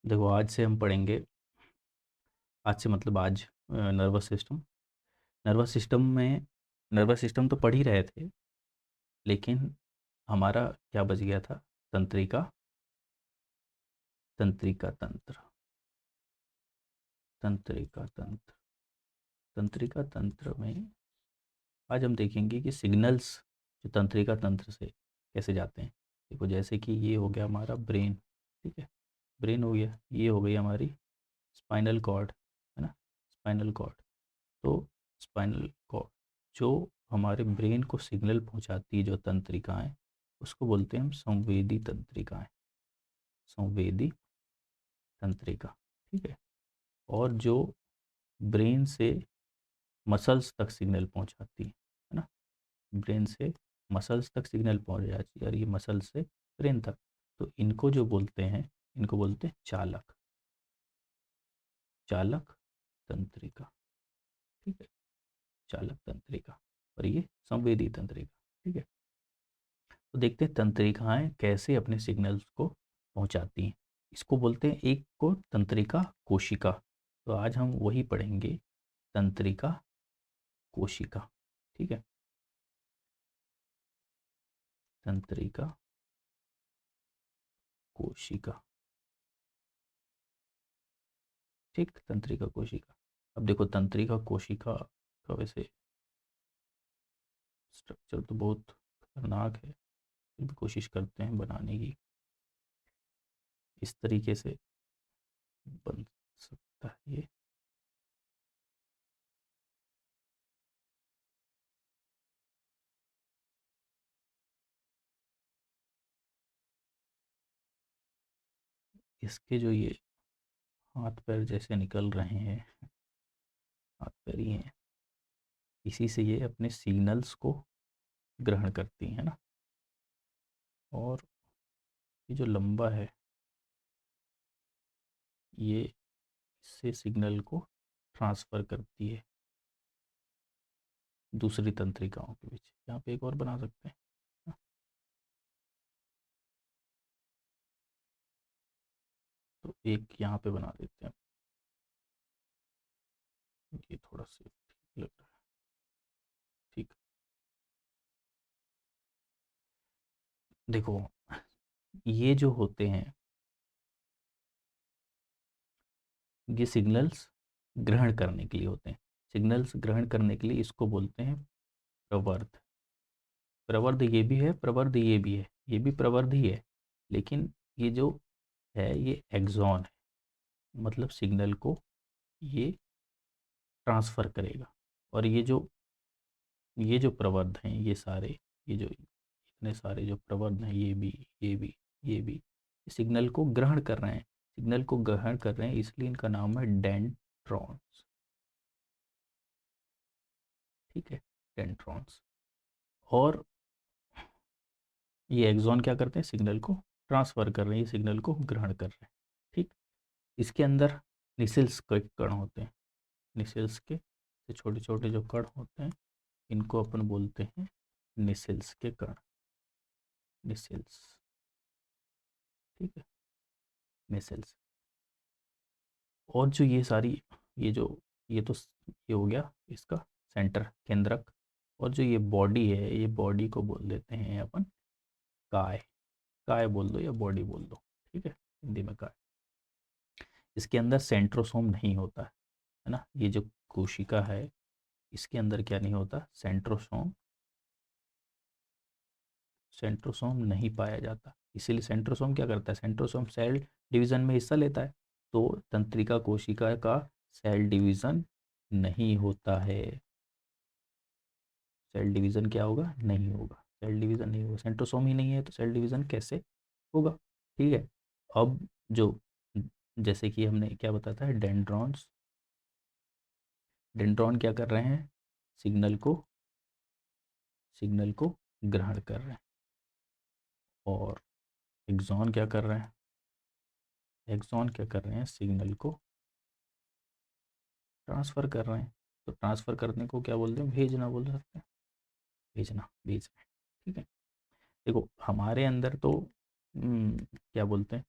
देखो आज से हम पढ़ेंगे, आज से मतलब आज नर्वस सिस्टम। नर्वस सिस्टम में नर्वस सिस्टम तो पढ़ ही रहे थे, लेकिन हमारा क्या बच गया था? तंत्रिका तंत्रिका तंत्र तंत्रिका तंत्र तंत्रिका तंत्र में आज हम देखेंगे कि सिग्नल्स जो तंत्रिका तंत्र से कैसे जाते हैं। देखो जैसे कि ये हो गया हमारा ब्रेन, ठीक है, ब्रेन हो गया, ये हो गई हमारी स्पाइनल कॉर्ड, है ना, स्पाइनल कॉर्ड। तो स्पाइनल कॉर्ड जो हमारे ब्रेन को सिग्नल पहुंचाती है, जो तंत्रिकाएं, उसको बोलते हैं हम संवेदी तंत्रिकाएं, संवेदी तंत्रिका, ठीक है। और जो ब्रेन से मसल्स तक सिग्नल पहुंचाती है ना, ब्रेन से मसल्स तक सिग्नल पहुंच जाती है, और ये मसल से ब्रेन तक। तो इनको जो बोलते हैं, इनको बोलते हैं चालक, चालक तंत्रिका, ठीक है, चालक तंत्रिका। और ये संवेदी तंत्रिका, ठीक है। तो देखते हैं तंत्रिकाएं कैसे अपने सिग्नल्स को पहुंचाती हैं। इसको बोलते हैं, एक को तंत्रिका कोशिका। तो आज हम वही पढ़ेंगे, तंत्रिका कोशिका, ठीक है, तंत्रिका कोशिका, ठीक, तंत्रिका कोशिका। अब देखो तंत्रिका कोशिका का वैसे स्ट्रक्चर तो बहुत खतरनाक है, फिर भी कोशिश करते हैं बनाने की। इस तरीके से बन सकता है ये। इसके जो ये हाथ पैर जैसे निकल रहे हैं, हाथ पैर ही हैं, इसी से ये अपने सिग्नल्स को ग्रहण करती है ना। और ये जो लंबा है, ये इससे सिग्नल को ट्रांसफ़र करती है दूसरी तंत्रिकाओं के बीच। यहाँ पे एक और बना सकते हैं ना? तो एक यहाँ पे बना देते हैं, ये थोड़ा सा ठीक लग रहा है, ठीक। देखो ये जो होते हैं, ये सिग्नल्स ग्रहण करने के लिए होते हैं। सिग्नल्स ग्रहण करने के लिए इसको बोलते हैं प्रवर्ध। प्रवर्ध ये भी है, प्रवर्ध ये भी है, ये भी प्रवर्ध ही है, लेकिन ये जो है ये एक्सॉन है, मतलब सिग्नल को ये ट्रांसफ़र करेगा। और ये जो प्रवर्ध हैं, ये सारे, ये जो इतने सारे जो प्रवर्ध हैं, ये भी, ये भी, ये भी सिग्नल को ग्रहण कर रहे हैं, सिग्नल को ग्रहण कर रहे हैं, इसलिए इनका नाम है डेंड्रॉन्स, ठीक है, डेंड्रॉन्स। और ये एक्सॉन क्या करते हैं? सिग्नल को ट्रांसफ़र कर रहे हैं, ये सिग्नल को ग्रहण कर रहे हैं, ठीक। इसके अंदर निसेल्स के कण होते हैं, निसेल्स के छोटे छोटे जो कण होते हैं, इनको अपन बोलते हैं निसेल्स के कण, निसेल्स, ठीक है, निसेल्स। और जो ये सारी, ये जो, ये तो ये हो गया इसका सेंटर, केंद्रक। और जो ये बॉडी है, ये बॉडी को बोल देते हैं अपन काय, काय बोल दो या बॉडी बोल दो, ठीक है, हिंदी में काय। इसके अंदर सेंट्रोसोम नहीं होता है ना, ये जो कोशिका है, इसके अंदर क्या नहीं होता? सेंट्रोसोम, सेंट्रोसोम नहीं पाया जाता। इसीलिए सेंट्रोसोम क्या करता है? सेंट्रोसोम सेल डिवीजन में हिस्सा लेता है। तो तंत्रिका कोशिका का सेल डिवीजन नहीं होता है, सेल डिवीजन क्या होगा? नहीं होगा, सेल डिवीजन नहीं होगा, सेंट्रोसोम ही नहीं है तो सेल डिवीजन कैसे होगा, ठीक है। अब जो, जैसे कि हमने क्या बताया था, डेंड्रॉन्स, डेंड्रॉन क्या कर रहे हैं? सिग्नल को, सिग्नल को ग्रहण कर रहे हैं। और एक्सॉन क्या कर रहे हैं? एक्सॉन क्या कर रहे हैं? सिग्नल को ट्रांसफ़र कर रहे हैं। तो ट्रांसफ़र करने को क्या बोलते हैं? भेजना बोल सकते हैं, भेजना, भेजना, ठीक है। देखो हमारे अंदर तो क्या बोलते हैं,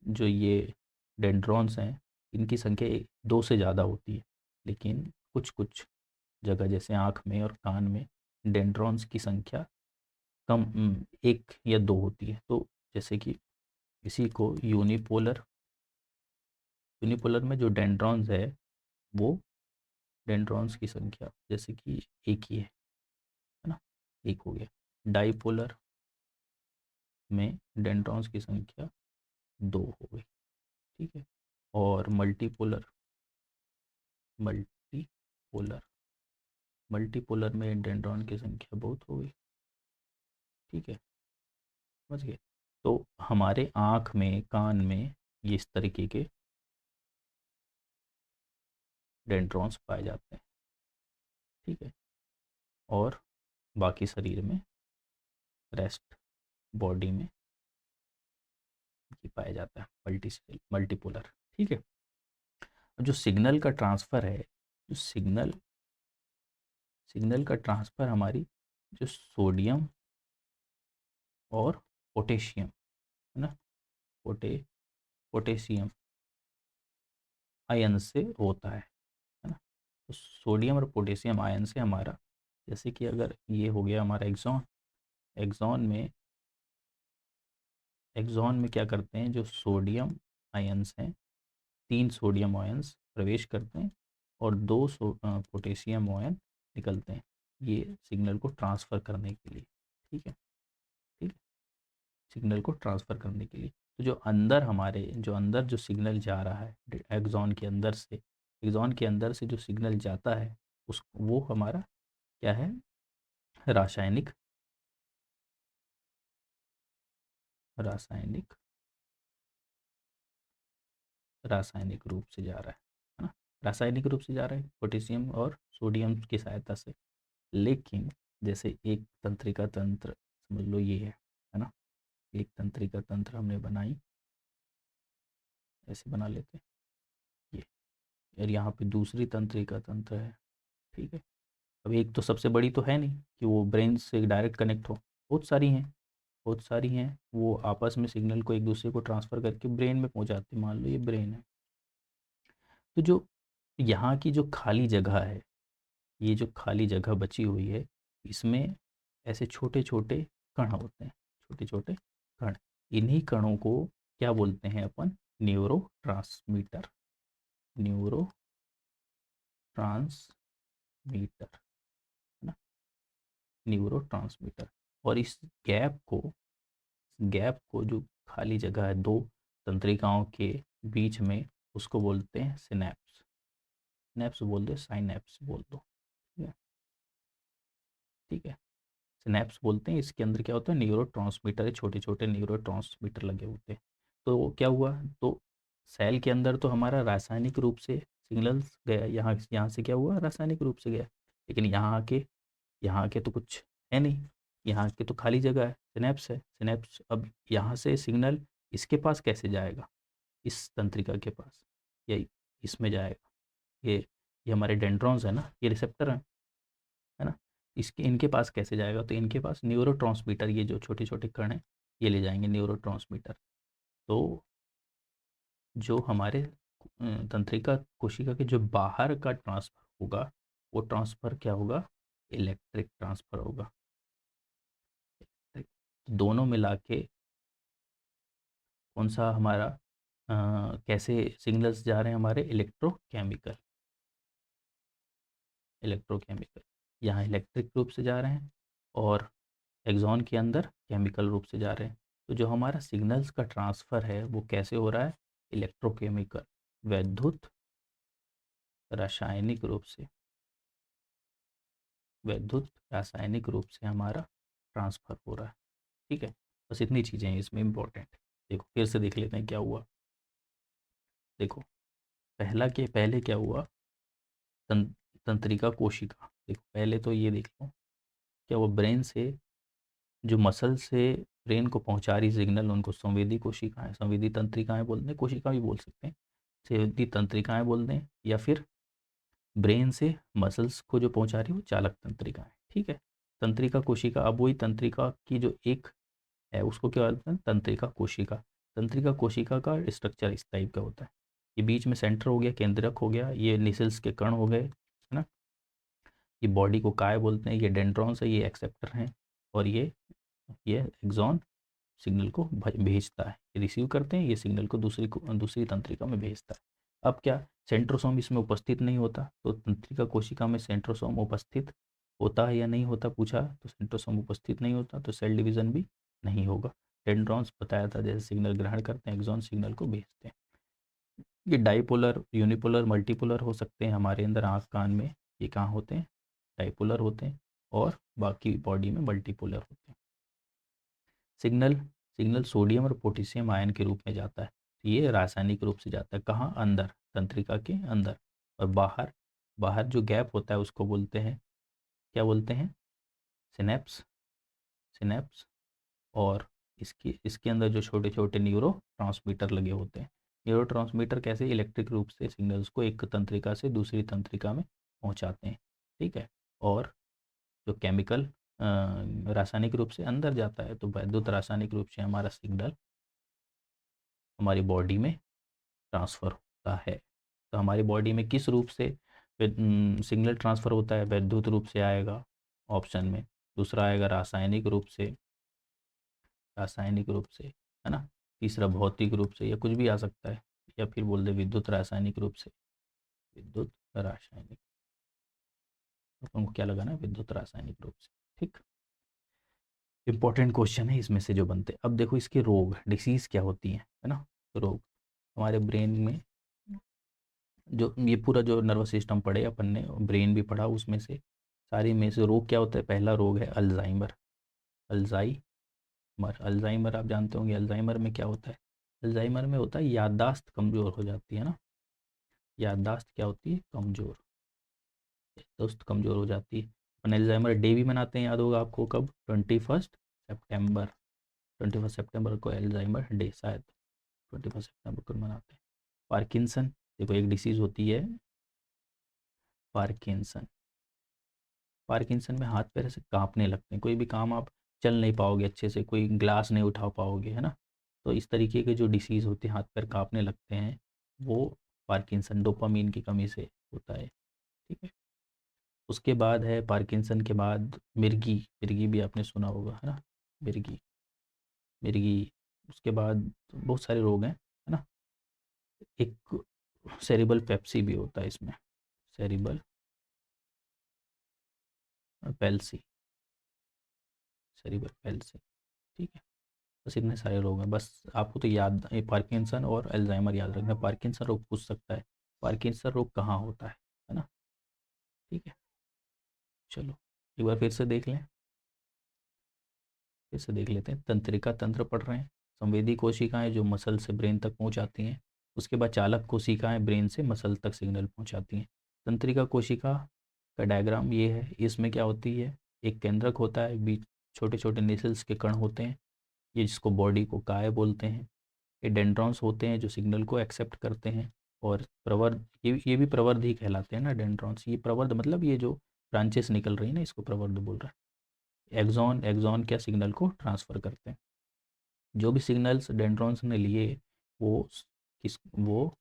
जो ये डेंड्रॉन्स हैं इनकी संख्या 2 से ज़्यादा होती है, लेकिन कुछ कुछ जगह जैसे आँख में और कान में डेंड्रॉन्स की संख्या कम 1 या 2 होती है। तो जैसे कि इसी को यूनिपोलर में जो डेंड्रॉन्स है वो डेंड्रॉन्स की संख्या जैसे कि एक ही है ना, एक हो गया। डाइपोलर में डेंड्रॉन्स की संख्या 2 हो गई, ठीक है। और मल्टीपोलर मल्टीपोलर में डेंड्रॉन की संख्या बहुत हो गई, ठीक है, समझ गए। तो हमारे आँख में, कान में ये इस तरीके के डेंड्रॉन्स पाए जाते हैं, ठीक है। और बाकी शरीर में, रेस्ट बॉडी में ये पाया जाता है मल्टीपोलर, ठीक है। जो सिग्नल का ट्रांसफ़र है, जो सिग्नल का ट्रांसफ़र हमारी जो सोडियम और पोटेशियम है ना, पोटेशियम आयन से होता है ना। तो सोडियम और पोटेशियम आयन से हमारा, जैसे कि अगर ये हो गया हमारा एक्सॉन में क्या करते हैं, जो सोडियम आयन्स हैं, 3 सोडियम आयन्स प्रवेश करते हैं और 2 पोटेशियम आयन निकलते हैं, ये सिग्नल को ट्रांसफ़र करने के लिए, ठीक है, ठीक है, सिग्नल को ट्रांसफ़र करने के लिए। तो जो अंदर जो सिग्नल जा रहा है एक्सॉन के अंदर से जो सिग्नल जाता है उस वो हमारा क्या है, रासायनिक रासायनिक रासायनिक रूप से जा रहा है ना, रासायनिक रूप से जा रहा है पोटेशियम और सोडियम की सहायता से। लेकिन जैसे एक तंत्रिका तंत्र समझ लो ये है ना, एक तंत्रिका तंत्र हमने बनाई, ऐसे बना लेते हैं ये, और यहाँ पे दूसरी तंत्रिका तंत्र है, ठीक है। अब एक तो सबसे बड़ी तो है नहीं कि वो ब्रेन से डायरेक्ट कनेक्ट हो, बहुत सारी हैं वो आपस में सिग्नल को एक दूसरे को ट्रांसफ़र करके ब्रेन में पहुँचाती, मान लो ये ब्रेन है। तो जो यहाँ की जो खाली जगह है, ये जो खाली जगह बची हुई है, इसमें ऐसे छोटे छोटे कण होते हैं, छोटे छोटे कण। इन्हीं कणों को क्या बोलते हैं अपन, न्यूरो ट्रांसमीटर, न्यूरो ट्रांसमीटर है ना, न्यूरो ट्रांसमीटर। और इस गैप को जो खाली जगह है दो तंत्रिकाओं के बीच में, उसको बोलते हैं सिनैप्स, सिनैप्स बोल दो, साइनैप्स बोल दो, ठीक है, ठीक है, सिनैप्स बोलते हैं। इसके अंदर क्या होता है, न्यूरोट्रांसमीटर है, छोटे छोटे न्यूरोट्रांसमीटर लगे होते हैं। तो क्या हुआ, तो सेल के अंदर तो हमारा रासायनिक रूप से सिग्नल्स गया, यहाँ यहाँ से क्या हुआ, रासायनिक रूप से गया। लेकिन यहाँ के तो कुछ है नहीं, यहाँ के तो खाली जगह है, सिनैप्स है, सिनैप्स। अब यहाँ से सिग्नल इसके पास कैसे जाएगा, इस तंत्रिका के पास, या इसमें जाएगा, ये हमारे डेंड्रॉन्स है ना, ये रिसेप्टर है ना, इसके इनके पास कैसे जाएगा, तो इनके पास न्यूरोट्रांसमीटर, ये जो छोटे छोटे कण हैं ये ले जाएंगे न्यूरोट्रांसमीटर। तो जो हमारे तंत्रिका कोशिका के जो बाहर का ट्रांसफ़र होगा, वो ट्रांसफ़र क्या होगा, इलेक्ट्रिक ट्रांसफ़र होगा, इलेक्ट्रिक। दोनों मिला के कौन सा हमारा कैसे सिग्नल्स जा रहे हैं हमारे, इलेक्ट्रोकेमिकल, यहाँ इलेक्ट्रिक रूप से जा रहे हैं और एक्सॉन के अंदर केमिकल रूप से जा रहे हैं। तो जो हमारा सिग्नल्स का ट्रांसफ़र है वो कैसे हो रहा है, इलेक्ट्रोकेमिकल, वैद्युत रासायनिक रूप से, वैद्युत रासायनिक रूप से हमारा ट्रांसफ़र हो रहा है, ठीक है। बस इतनी चीज़ें हैं इसमें इम्पोर्टेंट। देखो फिर से देख लेते हैं क्या हुआ। देखो पहले क्या हुआ, तं, तंत्रिका कोशिका, देखो पहले तो ये देख लो, क्या वो ब्रेन से, जो मसल से ब्रेन को पहुंचा रही सिग्नल, उनको संवेदी कोशिकाएं, संवेदी तंत्रिकाएं बोलते हैं, कोशिका भी बोल सकते हैं, संवेदी तंत्रिकाएं बोलते हैं, या फिर ब्रेन से मसल्स को जो पहुंचा रही है वो चालक तंत्रिकाएं, ठीक है। तंत्रिका कोशिका, अब वही तंत्रिका की जो एक है उसको क्या बोलते हैं, तंत्रिका कोशिका। तंत्रिका कोशिका का स्ट्रक्चर इस टाइप का होता है। ये बीच में सेंटर हो गया, केंद्रक हो गया, ये निसल्स के कण हो गए, है ना। ये बॉडी को काय बोलते हैं, ये डेंड्रॉन्स है, ये एक्सेप्टर हैं, और ये एक्सॉन सिग्नल को भेजता है, ये रिसीव करते हैं, ये सिग्नल को दूसरी तंत्रिका में भेजता है। अब क्या, सेंट्रोसोम इसमें उपस्थित नहीं होता, तो तंत्रिका कोशिका में सेंट्रोसोम उपस्थित होता है या नहीं होता पूछा, तो सेंट्रोसोम उपस्थित नहीं होता, तो सेल डिवीजन भी नहीं होगा। डेंड्रॉन्स बताया था जैसे सिग्नल ग्रहण करते हैं, एक्सॉन सिग्नल को भेजते हैं। ये डाइपोलर, यूनिपोलर, मल्टीपोलर हो सकते हैं हमारे अंदर आँख कान में, ये कहाँ होते हैं, डाइपोलर होते हैं, और बाकी बॉडी में मल्टीपोलर होते हैं। सिग्नल सिग्नल सोडियम और पोटेशियम आयन के रूप में जाता है, ये रासायनिक रूप से जाता है कहाँ, अंदर, तंत्रिका के अंदर, और बाहर, बाहर जो गैप होता है उसको बोलते हैं, क्या बोलते हैं, सिनेप्स, सिनेप्स। और इसके अंदर जो छोटे छोटे न्यूरो ट्रांसमीटर लगे होते हैं, न्यूरो ट्रांसमीटर कैसे इलेक्ट्रिक रूप से सिग्नल्स को एक तंत्रिका से दूसरी तंत्रिका में पहुंचाते हैं, ठीक है। और जो केमिकल रासायनिक रूप से अंदर जाता है, तो वैद्युत रासायनिक रूप से हमारा सिग्नल हमारी बॉडी में ट्रांसफ़र होता है। तो हमारी बॉडी में किस रूप से सिग्नल ट्रांसफ़र होता है, वैद्युत रूप से आएगा ऑप्शन में, दूसरा आएगा रासायनिक रूप से, रासायनिक रूप से, है ना, तीसरा भौतिक रूप से, या कुछ भी आ सकता है, या फिर बोल दे विद्युत रासायनिक रूप से, विद्युत रासायनिक, उनको क्या लगाना है, विद्युत रासायनिक रूप से, ठीक। इंपॉर्टेंट क्वेश्चन है इसमें से जो बनते हैं। अब देखो इसके रोग, डिसीज़ क्या होती है ना, रोग हमारे ब्रेन में, जो ये पूरा जो नर्वस सिस्टम पढ़े अपन ने, ब्रेन भी पढ़ा, उसमें से सारी में से रोग क्या होता है, पहला रोग है अल्जाइमर, अल्जाइमर, अल्जाइमर आप जानते होंगे, अल्जाइमर में क्या होता है, अल्जाइमर में होता है याददाश्त कमज़ोर हो जाती है ना, याददाश्त क्या होती है, कमज़ोर, याददाश्त कमज़ोर हो जाती है। अपन अल्जाइमर डे भी मनाते हैं, याद होगा आपको, कब, 21 सितंबर, 21 सितंबर को अल्जाइमर डे, शायद 21 सितंबर को मनाते हैं। पार्किंसन, देखो एक डिसीज़ होती है पार्किंसन, पार्किंसन में हाथ पैर से कांपने लगते हैं, कोई भी काम आप चल नहीं पाओगे अच्छे से, कोई ग्लास नहीं उठा पाओगे, है ना। तो इस तरीके के जो डिसीज़ होते हैं, हाथ पैर कांपने लगते हैं, वो पार्किंसन डोपामीन की कमी से होता है, ठीक है। उसके बाद है पार्किंसन के बाद मिर्गी, मिर्गी भी आपने सुना होगा, है ना, मिर्गी, मिर्गी। उसके बाद बहुत सारे रोग हैं, है ना। एक सेरिबल पेप्सी भी होता है इसमें, सेरिबल पेल्सी, सेरिबल पेल्सी, ठीक है। बस इतने सारे रोग हैं, बस आपको तो याद, ये पार्किंसन और अल्जाइमर याद रखना। पार्किंसन रोग पूछ सकता है, पार्किंसन रोग कहाँ होता है ना, ठीक है। चलो एक बार फिर से देख लेते हैं। तंत्रिका तंत्र पढ़ रहे हैं, संवेदी कोशिकाएं जो मसल से ब्रेन तक पहुंचाती हैं, उसके बाद चालक कोशिकाएं ब्रेन से मसल तक सिग्नल पहुंचाती हैं। तंत्रिका कोशिका का डायग्राम ये है, इसमें क्या होती है, एक केंद्रक होता है, बीच छोटे छोटे नेसल्स के कण होते हैं, ये जिसको बॉडी को काय बोलते हैं। ये डेंड्रॉन्स होते हैं जो सिग्नल को एक्सेप्ट करते हैं, और प्रवर्ध, ये भी प्रवर्ध ही कहलाते हैं ना, डेंड्रॉन्स, ये प्रवर्ध मतलब ये जो ब्रांचेस निकल रही है ना, इसको प्रवर्ध बोल रहा है। एक्सॉन, एक्सॉन क्या, सिग्नल को ट्रांसफ़र करते हैं, जो भी सिग्नल्स डेंड्रॉन्स ने लिए, वो वो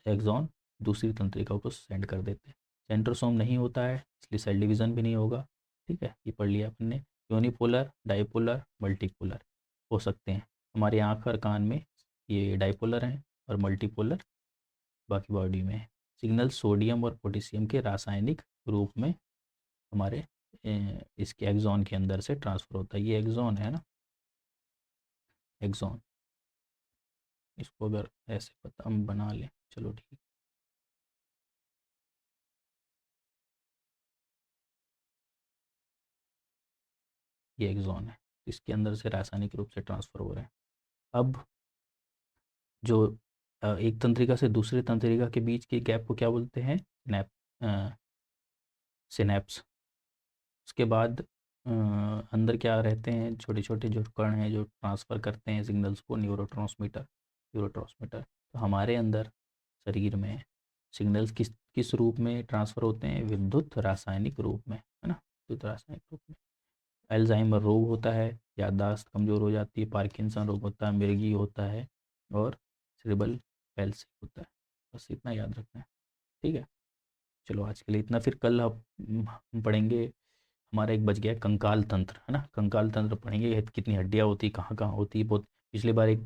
एक्सॉन दूसरी तंत्रिका को सेंड कर देते हैं। सेंट्रोसोम नहीं होता है, इसलिए सेल डिवीज़न भी नहीं होगा, ठीक है, ये पढ़ लिया अपन ने। यूनिपोलर, डाइपोलर, मल्टीपोलर हो सकते हैं, हमारी आँख और कान में ये डाइपोलर हैं, और मल्टीपोलर बाकी बॉडी में है। सिग्नल सोडियम और पोटेशियम के रासायनिक रूप में हमारे इसके एक्सॉन के अंदर से ट्रांसफ़र होता है, ये एक्सॉन है ना, एक्सॉन, इसको अगर ऐसे पता हम बना लें, चलो ठीक, ये एक्सॉन है, इसके अंदर से रासायनिक रूप से ट्रांसफ़र हो रहे हैं। अब जो एक तंत्रिका से दूसरे तंत्रिका के बीच के गैप को क्या बोलते हैं, सिनेप्स। उसके बाद अंदर क्या रहते हैं, छोटे छोटे जो कण हैं जो ट्रांसफ़र करते हैं सिग्नल्स को, न्यूरोट्रांसमीटर, न्यूरोट्रांसमीटर। तो हमारे अंदर शरीर में सिग्नल्स किस किस रूप में ट्रांसफ़र होते हैं, विद्युत रासायनिक रूप में, है ना, विद्युत रासायनिक रूप में। अल्जाइमर रोग होता है, याददाश्त कमज़ोर हो जाती है, पार्किंसन रोग होता है, मिर्गी होता है, और सेरेब्रल पैल्सी होता है। बस इतना याद रखना है, ठीक है। चलो आज के लिए इतना, फिर कल हम पढ़ेंगे। हमारा एक बच गया है कंकाल तंत्र, है ना, कंकाल तंत्र पढ़ेंगे, ये कितनी हड्डियाँ होती, कहाँ कहाँ होती है। बहुत पिछली बार एक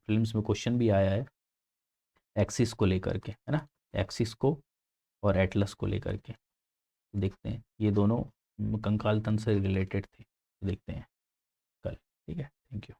फिल्म्स में क्वेश्चन भी आया है एक्सिस को लेकर के, है ना, एक्सिस को और एटलस को लेकर के। तो देखते हैं, ये दोनों कंकाल तंत्र से रिलेटेड थे, तो देखते हैं कल, ठीक है। Thank you.